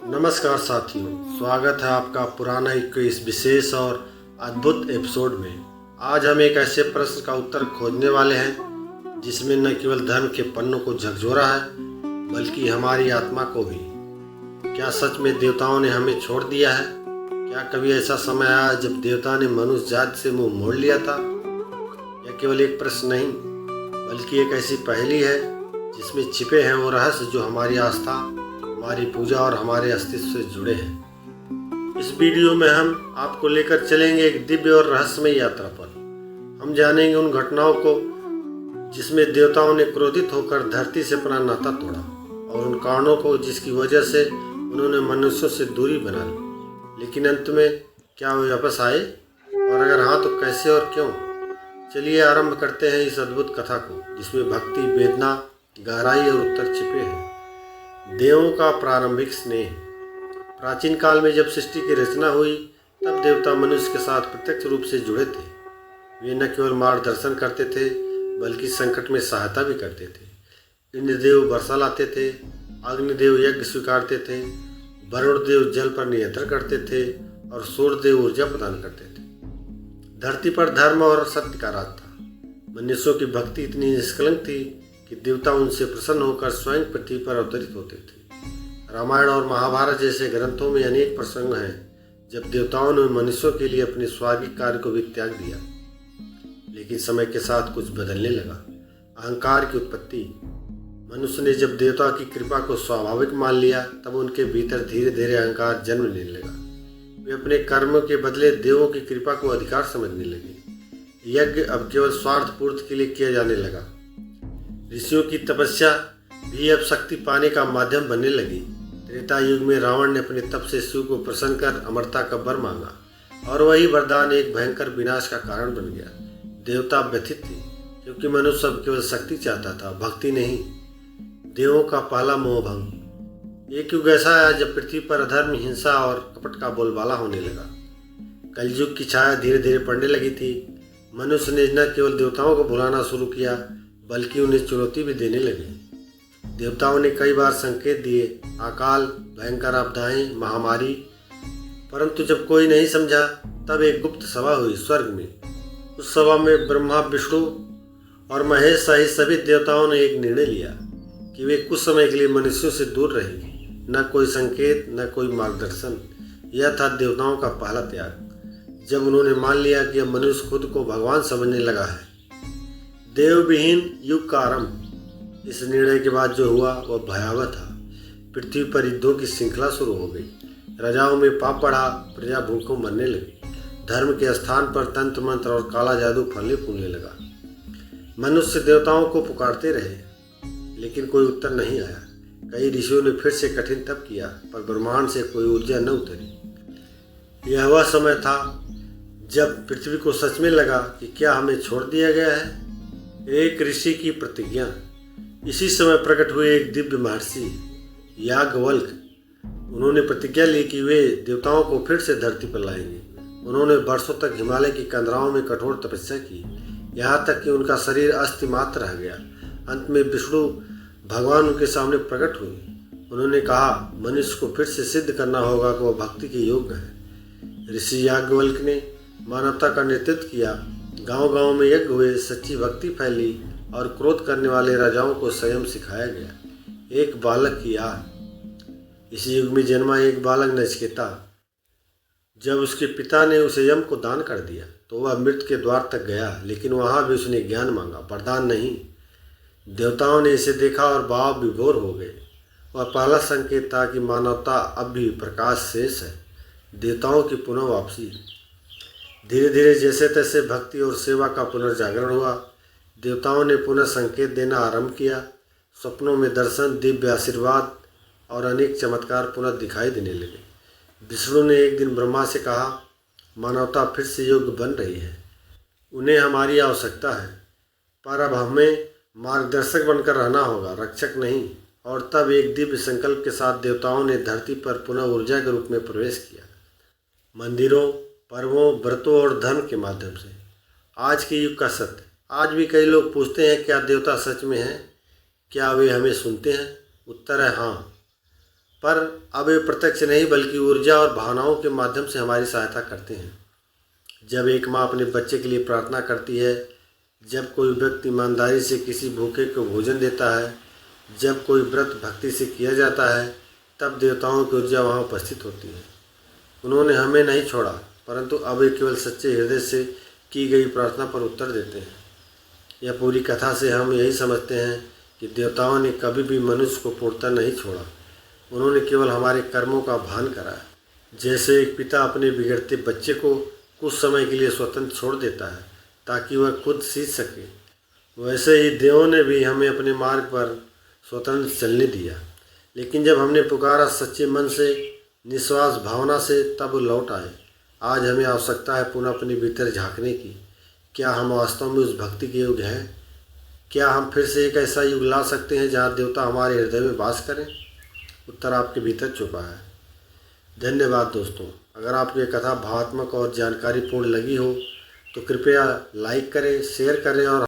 नमस्कार साथियों, स्वागत है आपका पुराना इस विशेष और अद्भुत एपिसोड में। आज हम एक ऐसे प्रश्न का उत्तर खोजने वाले हैं जिसमें न केवल धर्म के पन्नों को झकझोरा है बल्कि हमारी आत्मा को भी। क्या सच में देवताओं ने हमें छोड़ दिया है? क्या कभी ऐसा समय आया जब देवता ने मनुष्य जाति से मुंह मोड़ लिया था? यह केवल एक प्रश्न नहीं बल्कि एक ऐसी पहेली है जिसमें छिपे हैं वो रहस्य जो हमारी आस्था, हमारी पूजा और हमारे अस्तित्व से जुड़े हैं। इस वीडियो में हम आपको लेकर चलेंगे एक दिव्य और रहस्यमय यात्रा पर। हम जानेंगे उन घटनाओं को जिसमें देवताओं ने क्रोधित होकर धरती से अपना नाता तोड़ा और उन कारणों को जिसकी वजह से उन्होंने मनुष्यों से दूरी बना ली। लेकिन अंत में क्या वे वापस आए, और अगर हाँ तो कैसे और क्यों? चलिए आरंभ करते हैं इस अद्भुत कथा को जिसमें भक्ति, वेदना, गहराई और उत्तर छिपे हैं। देवों का प्रारंभिक स्नेह। प्राचीन काल में जब सृष्टि की रचना हुई तब देवता मनुष्य के साथ प्रत्यक्ष रूप से जुड़े थे। वे न केवल मार्गदर्शन करते थे बल्कि संकट में सहायता भी करते थे। इंद्रदेव वर्षा लाते थे, अग्निदेव यज्ञ स्वीकारते थे, वरुण देव जल पर नियंत्रण करते थे और सूर्यदेव ऊर्जा प्रदान करते थे। धरती पर धर्म और सत्य का राज था। मनुष्यों की भक्ति इतनी निष्कलंक थी कि देवता उनसे प्रसन्न होकर स्वयं पृथ्वी पर अवतरित होते थे। रामायण और महाभारत जैसे ग्रंथों में अनेक प्रसंग हैं जब देवताओं ने मनुष्यों के लिए अपने स्वार्गिक कार्य को भी त्याग दिया। लेकिन समय के साथ कुछ बदलने लगा। अहंकार की उत्पत्ति। मनुष्य ने जब देवता की कृपा को स्वाभाविक मान लिया तब उनके भीतर धीरे धीरे अहंकार जन्म लेने लगा। वे अपने कर्म के बदले देवों की कृपा को अधिकार समझने लगे। यज्ञ अब केवल स्वार्थ पूर्ति के लिए किया जाने लगा। ऋषियों की तपस्या भी अब शक्ति पाने का माध्यम बनने लगी। त्रेता युग में रावण ने अपने तप से शिव को प्रसन्न कर अमरता का वर मांगा और वही वरदान एक भयंकर विनाश का कारण बन गया। देवता व्यथित थे क्योंकि मनुष्य अब केवल शक्ति चाहता था, भक्ति नहीं। देवों का पहला मोहभंग। एक युग ऐसा आया जब पृथ्वी पर अधर्म, हिंसा और कपट का बोलबाला होने लगा। कलयुग की छाया धीरे धीरे पड़ने लगी थी। मनुष्य ने न केवल देवताओं को भुलाना शुरू किया बल्कि उन्हें चुनौती भी देने लगे। देवताओं ने कई बार संकेत दिए, अकाल, भयंकर आपदाएं, महामारी, परंतु जब कोई नहीं समझा तब एक गुप्त सभा हुई स्वर्ग में। उस सभा में ब्रह्मा, विष्णु और महेश सहित सभी देवताओं ने एक निर्णय लिया कि वे कुछ समय के लिए मनुष्यों से दूर रहेंगे। न कोई संकेत, न कोई मार्गदर्शन। यह था देवताओं का पहला त्याग। जब उन्होंने मान लिया कि अब मनुष्य खुद को भगवान समझने लगा है। देव विहीन युग का आरंभ। इस निर्णय के बाद जो हुआ वह भयावह था। पृथ्वी पर युद्धों की श्रृंखला शुरू हो गई। राजाओं में पाप बढ़ा, प्रजा भूखों मरने लगी। धर्म के स्थान पर तंत्र मंत्र और काला जादू फलने फूलने लगा। मनुष्य देवताओं को पुकारते रहे लेकिन कोई उत्तर नहीं आया। कई ऋषियों ने फिर से कठिन तप किया पर ब्रह्मांड से कोई ऊर्जा न उतरी। यह वह समय था जब पृथ्वी को सच में लगा कि क्या हमें छोड़ दिया गया है। एक ऋषि की प्रतिज्ञा। इसी समय प्रकट हुए एक दिव्य महर्षि याज्ञवल्क्य। उन्होंने प्रतिज्ञा ली कि वे देवताओं को फिर से धरती पर लाएंगे। उन्होंने वर्षों तक हिमालय की कंदराओं में कठोर तपस्या की, यहाँ तक कि उनका शरीर अस्थि मात्र रह गया। अंत में विष्णु भगवान उनके सामने प्रकट हुए। उन्होंने कहा, मनुष्य को फिर से सिद्ध करना होगा कि वह भक्ति के योग्य है। ऋषि याज्ञवल्क्य ने मानवता का नेतृत्व किया। गांव-गांव में यज्ञ हुए, सच्ची भक्ति फैली और क्रोध करने वाले राजाओं को संयम सिखाया गया। एक बालक की आह। इस युग में जन्मा एक बालक नचिकेता। जब उसके पिता ने उसे यम को दान कर दिया तो वह मृत्यु के द्वार तक गया, लेकिन वहां भी उसने ज्ञान मांगा, वरदान नहीं। देवताओं ने इसे देखा और भाव विभोर हो गए। वह पहला संकेत था कि मानवता अब भी प्रकाश शेष है। देवताओं की पुनः वापसी। धीरे धीरे जैसे तैसे भक्ति और सेवा का पुनर्जागरण हुआ। देवताओं ने पुनः संकेत देना आरंभ किया। स्वप्नों में दर्शन, दिव्य आशीर्वाद और अनेक चमत्कार पुनः दिखाई देने लगे। विष्णु ने एक दिन ब्रह्मा से कहा, मानवता फिर से योग्य बन रही है, उन्हें हमारी आवश्यकता है, पर अब हमें मार्गदर्शक बनकर रहना होगा, रक्षक नहीं। और तब एक दिव्य संकल्प के साथ देवताओं ने धरती पर पुनः ऊर्जा के रूप में प्रवेश किया। मंदिरों, पर्वों, व्रतों और धर्म के माध्यम से। आज के युग का सत्य। आज भी कई लोग पूछते हैं, क्या देवता सच में हैं? क्या वे हमें सुनते हैं? उत्तर है हाँ। पर अब वे प्रत्यक्ष नहीं बल्कि ऊर्जा और भावनाओं के माध्यम से हमारी सहायता करते हैं। जब एक माँ अपने बच्चे के लिए प्रार्थना करती है, जब कोई व्यक्ति ईमानदारी से किसी भूखे को भोजन देता है, जब कोई व्रत भक्ति से किया जाता है, तब देवताओं की ऊर्जा वहाँ उपस्थित होती है। उन्होंने हमें नहीं छोड़ा, परंतु अब वे केवल सच्चे हृदय से की गई प्रार्थना पर उत्तर देते हैं। यह पूरी कथा से हम यही समझते हैं कि देवताओं ने कभी भी मनुष्य को पूर्णतः नहीं छोड़ा। उन्होंने केवल हमारे कर्मों का भान कराया। जैसे एक पिता अपने बिगड़ते बच्चे को कुछ समय के लिए स्वतंत्र छोड़ देता है ताकि वह खुद सीख सके, वैसे ही देवों ने भी हमें अपने मार्ग पर स्वतंत्र चलने दिया। लेकिन जब हमने पुकारा सच्चे मन से, निस्वार्थ भावना से, तब लौट आए। आज हमें आवश्यकता है पुनः अपने भीतर झांकने की। क्या हम वास्तव में उस भक्ति के योग्य हैं? क्या हम फिर से एक ऐसा युग ला सकते हैं जहाँ देवता हमारे हृदय में वास करें? उत्तर आपके भीतर छुपा है। धन्यवाद दोस्तों। अगर आपको ये कथा भावात्मक और जानकारीपूर्ण लगी हो तो कृपया लाइक करें, शेयर करें और